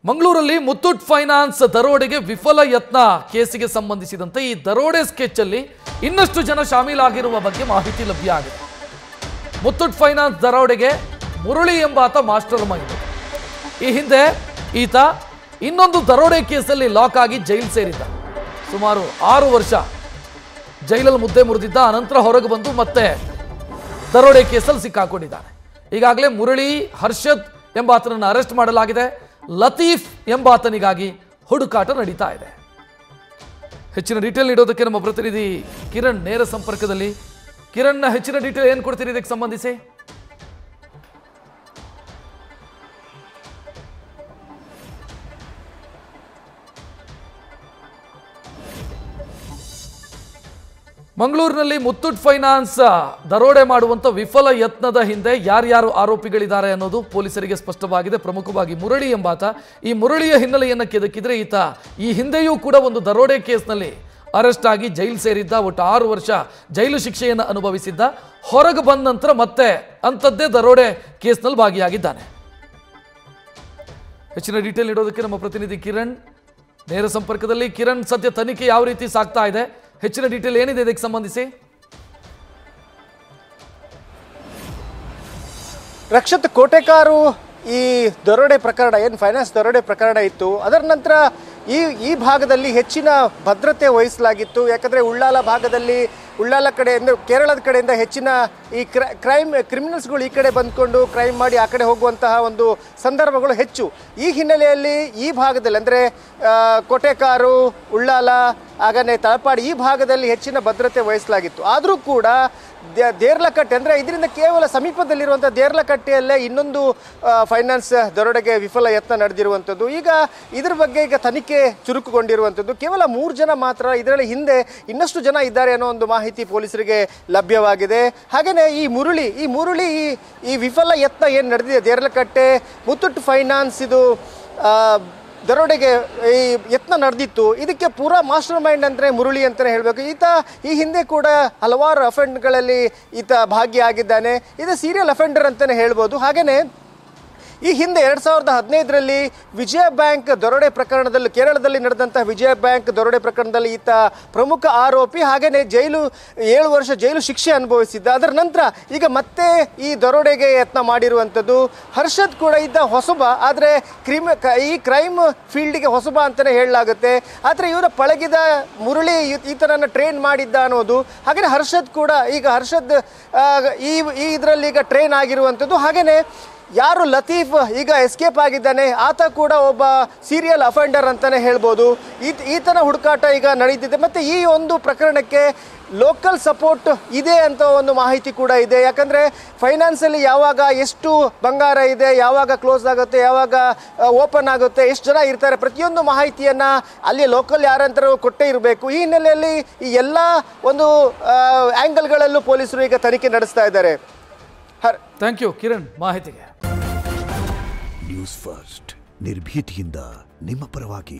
ಮಂಗಳೂರಲ್ಲಿ ಮುತ್ತೂಟ್ ಫೈನಾನ್ಸ್ ದರೋಡೆಗೆ ವಿಫಲ ಯತ್ನ ಕೇಸಿಗೆ ಸಂಬಂಧಿಸಿದಂತೆ ಈ ದರೋಡೆ ಸ್ಕೆಚ್ ಅಲ್ಲಿ ಇನ್ನಷ್ಟು ಜನ ಶಾಮೀಲಾಗಿರುವ ಬಗ್ಗೆ ಮಾಹಿತಿ ಲಭ್ಯ ಆಗಿದೆ. ಮುತ್ತೂಟ್ ಫೈನಾನ್ಸ್ ದರೋಡೆಗೆ ಮುರಳಿ ಎಂಬಾತ ಮಾಸ್ಟರ್ ಮೈಂಡ್. ಈ ಹಿಂದೆ ಈತ ಇನ್ನೊಂದು ದರೋಡೆ ಕೇಸಲ್ಲಿ ಲಾಕ್ ಆಗಿ ಜೈಲು ಸೇರಿದ್ದ. ಸುಮಾರು 6 ವರ್ಷ ಜೈಲಲ್ಲಿ ಮುದ್ದೆ ಮುರಿದಿದ್ದ. ಅನಂತರ ಹೊರಗೆ ಬಂದು ಮತ್ತೆ ದರೋಡೆ ಕೇಸಲ್ಲಿ ಸಿಕ್ಕಾಕೊಂಡಿದ್ದಾನೆ. ಈಗಾಗಲೇ ಮುರಳಿ ಹರ್ಷದ್ ಎಂಬಾತನನ್ನು ಅರೆಸ್ಟ್ ಮಾಡಲಾಗಿದೆ. ಲತೀಫ್ ಎಂಬಾತನಿಗಾಗಿ ಹುಡುಕಾಟ ನಡೀತಾ ಇದೆ. ಹೆಚ್ಚಿನ ಡೀಟೇಲ್ ನೀಡೋದಕ್ಕೆ ನಮ್ಮ ಪ್ರತಿನಿಧಿ ಕಿರಣ್ ನೇರ ಸಂಪರ್ಕದಲ್ಲಿ. ಕಿರಣ್, ಹೆಚ್ಚಿನ ಡೀಟೇಲ್ ಏನು ಕೊಡ್ತೀರಿ ಇದಕ್ಕೆ ಸಂಬಂಧಿಸಿ? ಮಂಗಳೂರಿನಲ್ಲಿ ಮುತ್ತೂಟ್ ಫೈನಾನ್ಸ್ ದರೋಡೆ ಮಾಡುವಂತ ವಿಫಲ ಯತ್ನದ ಹಿಂದೆ ಯಾರ್ಯಾರು ಆರೋಪಿಗಳಿದ್ದಾರೆ ಅನ್ನೋದು ಪೊಲೀಸರಿಗೆ ಸ್ಪಷ್ಟವಾಗಿದೆ. ಪ್ರಮುಖವಾಗಿ ಮುರಳಿ ಎಂಬಾತ. ಈ ಮುರಳಿಯ ಹಿನ್ನೆಲೆಯನ್ನು ಕೆದಕಿದ್ರೆ ಈತ ಈ ಹಿಂದೆಯೂ ಕೂಡ ಒಂದು ದರೋಡೆ ಕೇಸ್ನಲ್ಲಿ ಅರೆಸ್ಟ್ ಆಗಿ ಜೈಲು ಸೇರಿದ್ದ. ಒಟ್ಟು 6 ವರ್ಷ ಜೈಲು ಶಿಕ್ಷೆಯನ್ನು ಅನುಭವಿಸಿದ್ದ. ಹೊರಗೆ ಬಂದ ನಂತರ ಮತ್ತೆ ಅಂಥದ್ದೇ ದರೋಡೆ ಕೇಸ್ನಲ್ಲಿ ಭಾಗಿಯಾಗಿದ್ದಾನೆ. ಹೆಚ್ಚಿನ ಡೀಟೇಲ್ ನೀಡೋದಕ್ಕೆ ನಮ್ಮ ಪ್ರತಿನಿಧಿ ಕಿರಣ್ ನೇರ ಸಂಪರ್ಕದಲ್ಲಿ. ಕಿರಣ್, ಸದ್ಯ ತನಿಖೆ ಯಾವ ರೀತಿ ಸಾಗ್ತಾ ಇದೆ? ಹೆಚ್ಚಿನ ಡೀಟೇಲ್ ಏನಿದೆ ಇದಕ್ಕೆ ಸಂಬಂಧಿಸಿ? ರಕ್ಷತ್, ಕೋಟೆಕಾರು ಈ ದರೋಡೆ ಪ್ರಕರಣ ಏನು ಫೈನಾನ್ಸ್ ದರೋಡೆ ಪ್ರಕರಣ ಇತ್ತು, ಅದರ ನಂತರ ಈ ಭಾಗದಲ್ಲಿ ಹೆಚ್ಚಿನ ಭದ್ರತೆ ವಹಿಸಲಾಗಿತ್ತು. ಯಾಕಂದರೆ ಉಳ್ಳಾಲ ಕಡೆಯಿಂದ, ಕೇರಳದ ಕಡೆಯಿಂದ ಹೆಚ್ಚಿನ ಈ ಕ್ರಿಮಿನಲ್ಸ್ಗಳು ಈ ಕಡೆ ಬಂದ್ಕೊಂಡು ಕ್ರೈಮ್ ಮಾಡಿ ಆ ಕಡೆ ಹೋಗುವಂತಹ ಒಂದು ಸಂದರ್ಭಗಳು ಹೆಚ್ಚು. ಈ ಹಿನ್ನೆಲೆಯಲ್ಲಿ ಈ ಭಾಗದಲ್ಲಿ ಅಂದರೆ ಕೋಟೆಕಾರು, ಉಳ್ಳಾಲ, ಹಾಗನೇ ತಳಪಾಡಿ ಈ ಭಾಗದಲ್ಲಿ ಹೆಚ್ಚಿನ ಭದ್ರತೆ ವಹಿಸಲಾಗಿತ್ತು. ಆದರೂ ಕೂಡ ದೇರ್ಲಕಟ್ಟೆ ಅಂದರೆ ಇದರಿಂದ ಕೇವಲ ಸಮೀಪದಲ್ಲಿರುವಂಥ ದೇರ್ಲಕಟ್ಟೆಯಲ್ಲೇ ಇನ್ನೊಂದು ಫೈನಾನ್ಸ್ ದರೋಡೆಗೆ ವಿಫಲ ಯತ್ನ ನಡೆದಿರುವಂಥದ್ದು. ಈಗ ಇದ್ರ ಬಗ್ಗೆ ಈಗ ತನಿಖೆ ಚುರುಕುಗೊಂಡಿರುವಂಥದ್ದು. ಕೇವಲ 3 ಜನ ಮಾತ್ರ, ಇದರಲ್ಲಿ ಹಿಂದೆ ಇನ್ನಷ್ಟು ಜನ ಇದ್ದಾರೆ ಅನ್ನೋ ಒಂದು ಮಾಹಿತಿ ಪೊಲೀಸರಿಗೆ ಲಭ್ಯವಾಗಿದೆ. ಹಾಗೆಯೇ ಈ ಮುರಳಿ ಈ ವಿಫಲ ಯತ್ನ ಏನು ನಡೆದಿದೆ ದೇರ್ಲಕಟ್ಟೆ ಮುತ್ತೂಟ್ ಫೈನಾನ್ಸ್ ಇದು ದರೋಡೆಗೆ ಈ ಯತ್ನ ನಡೆದಿತ್ತು. ಇದಕ್ಕೆ ಪೂರಾ ಮಾಸ್ಟರ್ ಮೈಂಡ್ ಅಂದರೆ ಮುರಳಿ ಅಂತಲೇ ಹೇಳಬೇಕು. ಈತ ಈ ಹಿಂದೆ ಕೂಡ ಹಲವಾರು ಅಫೆಂಡ್ಗಳಲ್ಲಿ ಈತ ಭಾಗಿಯಾಗಿದ್ದಾನೆ. ಇದು ಸೀರಿಯಲ್ ಅಫೆಂಡರ್ ಅಂತಲೇ ಹೇಳ್ಬೋದು. ಹಾಗೆಯೇ ಈ ಹಿಂದೆ 2015ರಲ್ಲಿ ವಿಜಯ ಬ್ಯಾಂಕ್ ದರೋಡೆ ಪ್ರಕರಣದಲ್ಲಿ, ಕೇರಳದಲ್ಲಿ ನಡೆದಂಥ ವಿಜಯ ಬ್ಯಾಂಕ್ ದರೋಡೆ ಪ್ರಕರಣದಲ್ಲಿ ಈತ ಪ್ರಮುಖ ಆರೋಪಿ. ಹಾಗೆಯೇ 7 ವರ್ಷ ಜೈಲು ಶಿಕ್ಷೆ ಅನುಭವಿಸಿದ್ದ. ಅದರ ನಂತರ ಈಗ ಮತ್ತೆ ಈ ದರೋಡೆಗೆ ಯತ್ನ ಮಾಡಿರುವಂಥದ್ದು. ಹರ್ಷದ್ ಕೂಡ ಇದ್ದ ಹೊಸಬ, ಆದರೆ ಈ ಕ್ರೈಮ್ ಫೀಲ್ಡಿಗೆ ಹೊಸಬ ಅಂತಲೇ ಹೇಳಲಾಗುತ್ತೆ. ಆದರೆ ಇವರ ಪಳಗಿದ ಮುರಳಿ ಈತನನ್ನು ಟ್ರೈನ್ ಮಾಡಿದ್ದ ಅನ್ನೋದು. ಹಾಗೆಯೇ ಹರ್ಷದ್ ಕೂಡ ಈಗ ಇದರಲ್ಲಿ ಈಗ ಟ್ರೈನ್ ಆಗಿರುವಂಥದ್ದು. ಹಾಗೆಯೇ ಯಾರು ಲತೀಫ್ ಈಗ ಎಸ್ಕೇಪ್ ಆಗಿದ್ದಾನೆ, ಆತ ಕೂಡ ಒಬ್ಬ ಸೀರಿಯಲ್ ಅಫೆಂಡರ್ ಅಂತಲೇ ಹೇಳ್ಬೋದು. ಈತನ ಹುಡುಕಾಟ ಈಗ ನಡೀತಿದೆ. ಮತ್ತು ಈ ಒಂದು ಪ್ರಕರಣಕ್ಕೆ ಲೋಕಲ್ ಸಪೋರ್ಟ್ ಇದೆ ಅಂತ ಒಂದು ಮಾಹಿತಿ ಕೂಡ ಇದೆ. ಯಾಕಂದರೆ ಫೈನಾನ್ಸಲ್ಲಿ ಯಾವಾಗ ಎಷ್ಟು ಬಂಗಾರ ಇದೆ, ಯಾವಾಗ ಕ್ಲೋಸ್ ಆಗುತ್ತೆ, ಯಾವಾಗ ಓಪನ್ ಆಗುತ್ತೆ, ಎಷ್ಟು ಜನ ಇರ್ತಾರೆ, ಪ್ರತಿಯೊಂದು ಮಾಹಿತಿಯನ್ನು ಅಲ್ಲಿ ಲೋಕಲ್ ಯಾರಂತರೂ ಕೊಟ್ಟೇ ಇರಬೇಕು. ಈ ಹಿನ್ನೆಲೆಯಲ್ಲಿ ಈ ಎಲ್ಲ ಒಂದು ಆ್ಯಂಗಲ್ಗಳಲ್ಲೂ ಪೊಲೀಸರು ಈಗ ತನಿಖೆ ನಡೆಸ್ತಾ ಇದ್ದಾರೆ. ಥ್ಯಾಂಕ್ ಯು ಕಿರಣ್ ಮಾಹಿತಿಗೆ. ನ್ಯೂಸ್ ಫಸ್ಟ್ ನಿರ್ಭೀತಿಯಿಂದ ನಿಮ್ಮ ಪರವಾಗಿ.